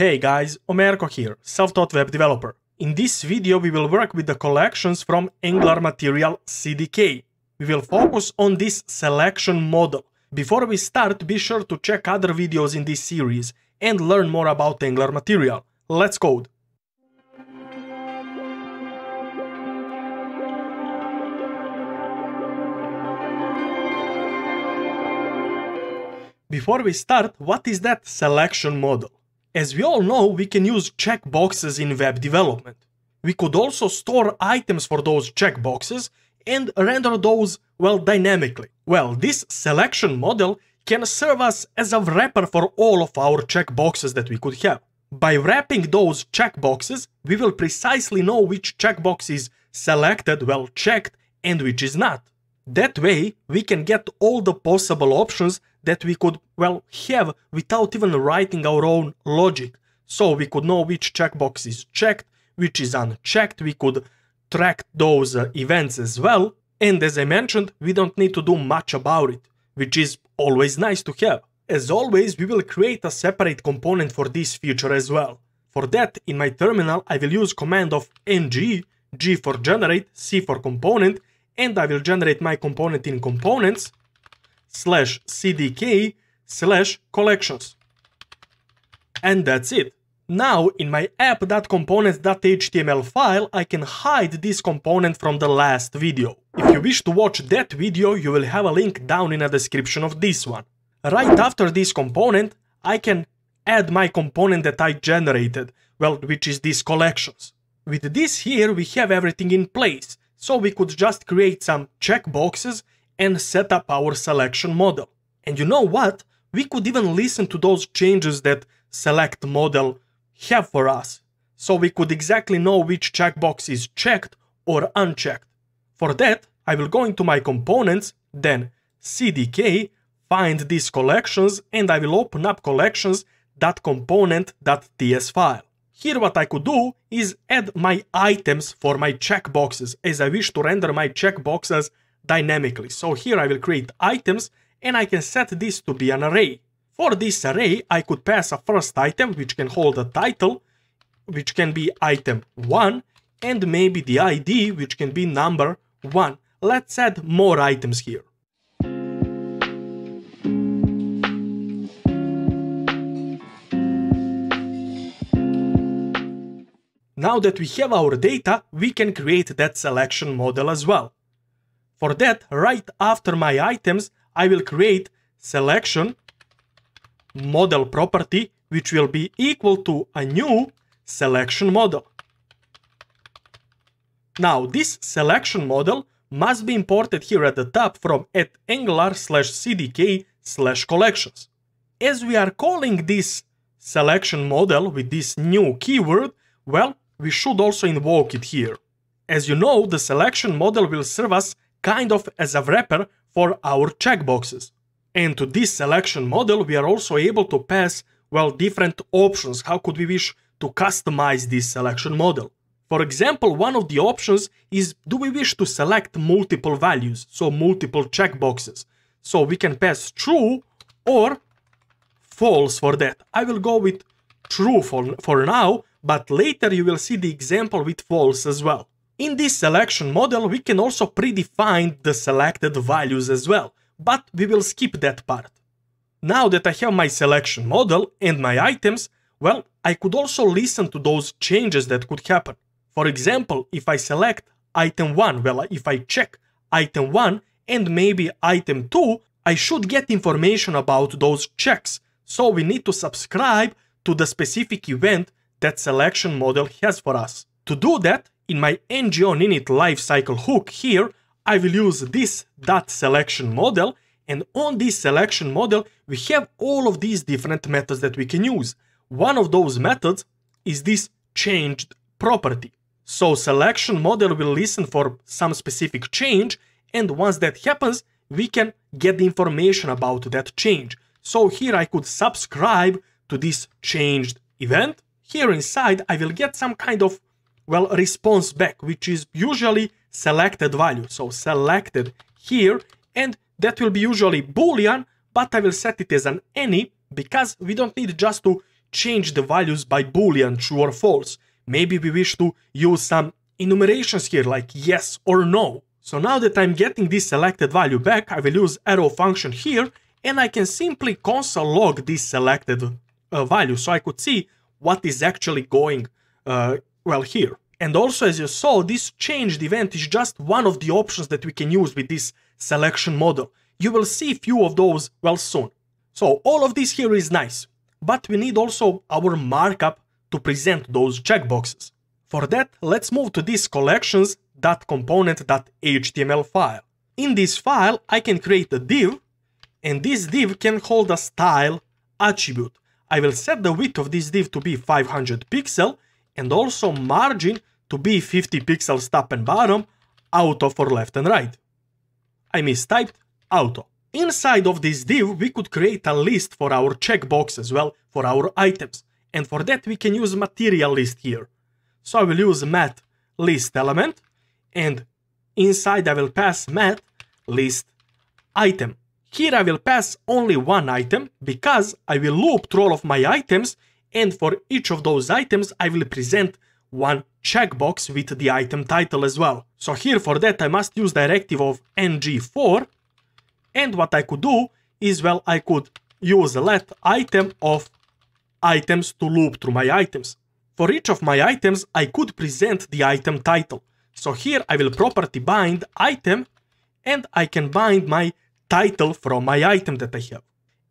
Hey guys, Omerko here, self-taught web developer. In this video we will work with the collections from Angular material CDK. We will focus on this selection model. Before we start, be sure to check other videos in this series and learn more about Angular material. Let's code! Before we start, what is that selection model? As we all know, we can use checkboxes in web development. We could also store items for those checkboxes and render those, dynamically. This selection model can serve us as a wrapper for all of our checkboxes that we could have. By wrapping those checkboxes, we will precisely know which checkbox is selected, checked, and which is not. That way, we can get all the possible options that we could, have without even writing our own logic. So we could know which checkbox is checked, which is unchecked, we could track those events as well, and as I mentioned, we don't need to do much about it, which is always nice to have. As always, we will create a separate component for this feature as well. For that, in my terminal, I will use command of ng, g for generate, c for component, and I will generate my component in components /cdk/collections. And that's it. Now, in my app.components.html file, I can hide this component from the last video. If you wish to watch that video, you will have a link down in the description of this one. Right after this component, I can add my component that I generated, which is these collections. With this here, we have everything in place. So we could just create some checkboxes and set up our selection model. And you know what? We could even listen to those changes that select model have for us. So we could exactly know which checkbox is checked or unchecked. For that, I will go into my components, then CDK, find these collections, and I will open up collections.component.ts file. Here what I could do is add my items for my checkboxes, as I wish to render my checkboxes dynamically. So here I will create items and I can set this to be an array. For this array, I could pass a first item which can hold a title, which can be item 1, and maybe the ID which can be number 1. Let's add more items here. Now that we have our data, we can create that selection model as well. For that, right after my items, I will create selection model property, which will be equal to a new selection model. Now, this selection model must be imported here at the top from @angular/cdk/collections. As we are calling this selection model with this new keyword, we should also invoke it here. As you know, the selection model will serve us kind of as a wrapper for our checkboxes. And to this selection model, we are also able to pass, different options. How could we wish to customize this selection model? For example, one of the options is, do we wish to select multiple values, so multiple checkboxes? So we can pass true or false for that. I will go with true for now, but later you will see the example with false as well. In this selection model, we can also predefine the selected values as well, but we will skip that part. Now that I have my selection model and my items, I could also listen to those changes that could happen. For example, if I select item 1, if I check item 1 and maybe item 2, I should get information about those checks. So we need to subscribe to the specific event that selection model has for us. To do that, in my ng-on-init lifecycle hook here, I will use this .selection model, and on this selection model, we have all of these different methods that we can use. One of those methods is this changed property. So selection model will listen for some specific change, and once that happens, we can get the information about that change. So here I could subscribe to this changed event. Here inside, I will get some kind of, response back, which is usually selected value. So selected here, and that will be usually Boolean, but I will set it as an any because we don't need just to change the values by boolean true or false. Maybe we wish to use some enumerations here like yes or no. So now that I'm getting this selected value back, I will use arrow function here and I can simply console log this selected value so I could see what is actually going well here. And also, as you saw, this changed event is just one of the options that we can use with this selection model. You will see few of those well soon. So all of this here is nice, but we need also our markup to present those checkboxes. For that, let's move to this collections.component.html file. In this file, I can create a div, and this div can hold a style attribute. I will set the width of this div to be 500 pixel and also margin to be 50 pixels top and bottom, auto for left and right. I mistyped auto. Inside of this div, we could create a list for our checkboxes, well, for our items. And for that, we can use material list here. So I will use mat list element, and inside I will pass mat list item. Here I will pass only one item because I will loop through all of my items, and for each of those items I will present one checkbox with the item title as well. So here for that I must use directive of ng4, and what I could do is, well, I could use let item of items to loop through my items. For each of my items I could present the item title. So here I will property bind item, and I can bind my title from my item that I have.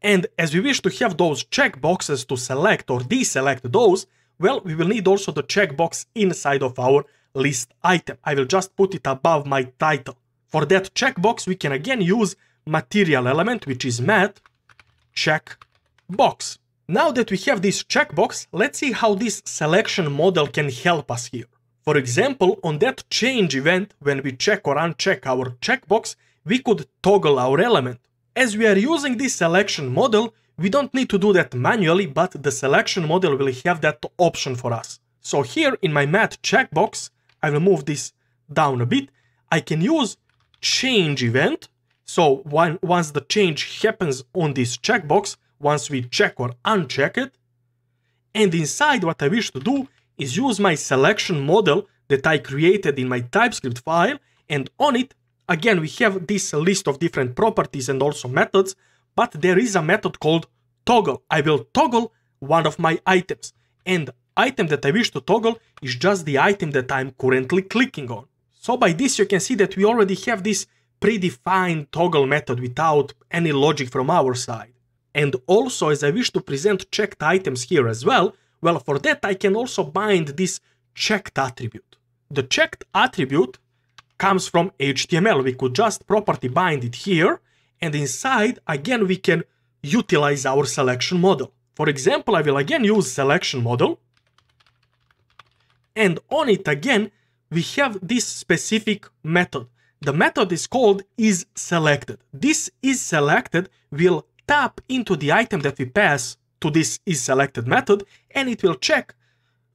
And as we wish to have those checkboxes to select or deselect those, well, we will need also the checkbox inside of our list item. I will just put it above my title. For that checkbox, we can again use material element, which is mat checkbox. Now that we have this checkbox, let's see how this selection model can help us here. For example, on that change event, when we check or uncheck our checkbox, we could toggle our element. As we are using this selection model, we don't need to do that manually, but the selection model will have that option for us. So here in my mat checkbox, I will move this down a bit. I can use change event. So once the change happens on this checkbox, once we check or uncheck it, and inside what I wish to do is use my selection model that I created in my TypeScript file, and on it, again, we have this list of different properties and also methods, but there is a method called toggle. I will toggle one of my items, and the item that I wish to toggle is just the item that I'm currently clicking on. So by this you can see that we already have this predefined toggle method without any logic from our side. And also, as I wish to present checked items here as well, well, for that I can also bind this checked attribute. The checked attribute comes from HTML. We could just property bind it here, and inside again we can utilize our selection model. For example, I will again use selection model, and on it again we have this specific method. The method is called isSelected. This isSelected will tap into the item that we pass to this isSelected method, and it will check,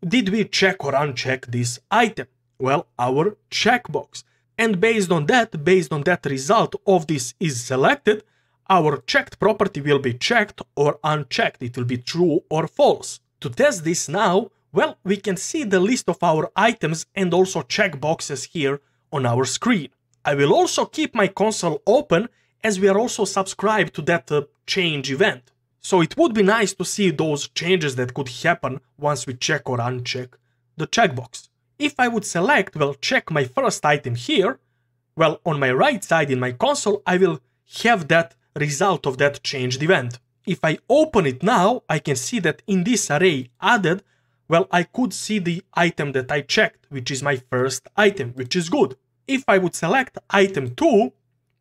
did we check or uncheck this item? Well, our checkbox. And based on that result of this isSelected, our checked property will be checked or unchecked. It will be true or false. To test this now, well, we can see the list of our items and also checkboxes here on our screen. I will also keep my console open as we are also subscribed to that change event. So it would be nice to see those changes that could happen once we check or uncheck the checkbox. If I would select, well, check my first item here, well, on my right side in my console, I will have that result of that changed event. If I open it now, I can see that in this array added, well, I could see the item that I checked, which is my first item, which is good. If I would select item 2,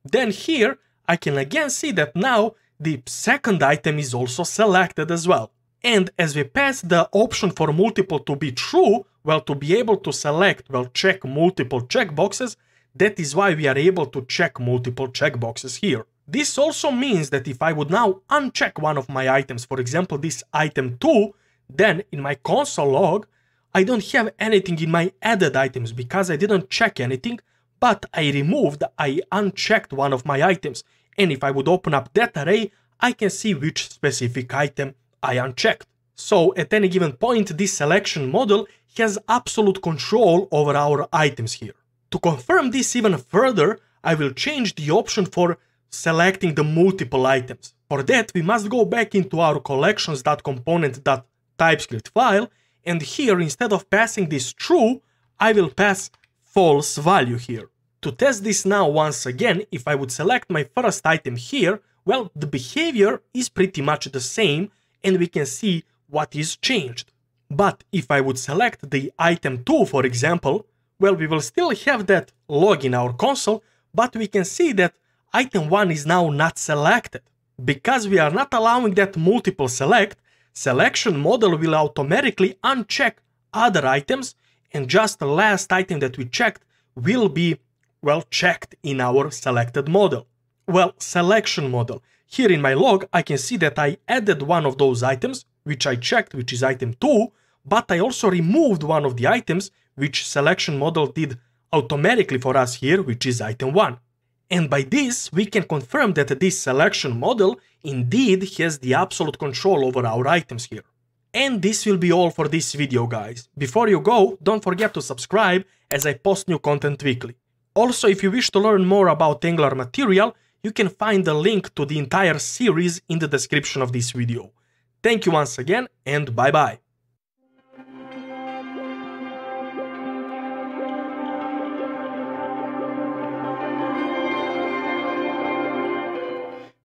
then here I can again see that now the second item is also selected as well. And as we pass the option for multiple to be true, well, to be able to select, well, check multiple checkboxes, that is why we are able to check multiple checkboxes here. This also means that if I would now uncheck one of my items, for example, this item 2, then in my console log, I don't have anything in my added items because I didn't check anything, but I unchecked one of my items. And if I would open up that array, I can see which specific item I unchecked. So at any given point, this selection model has absolute control over our items here. To confirm this even further, I will change the option for selecting the multiple items. For that, we must go back into our collections.component.typescript file, and here, instead of passing this true, I will pass false value here. To test this now once again, if I would select my first item here, well, the behavior is pretty much the same, and we can see what is changed. But if I would select the item 2, for example, well, we will still have that log in our console, but we can see that item 1 is now not selected. Because we are not allowing that multiple select, selection model will automatically uncheck other items, and just the last item that we checked will be, well, checked in our selected model. Well, selection model. Here in my log, I can see that I added one of those items, which I checked, which is item 2, but I also removed one of the items, which selection model did automatically for us here, which is item 1. And by this, we can confirm that this selection model indeed has the absolute control over our items here. And this will be all for this video, guys. Before you go, don't forget to subscribe as I post new content weekly. Also, if you wish to learn more about Angular material, you can find the link to the entire series in the description of this video. Thank you once again, and bye bye.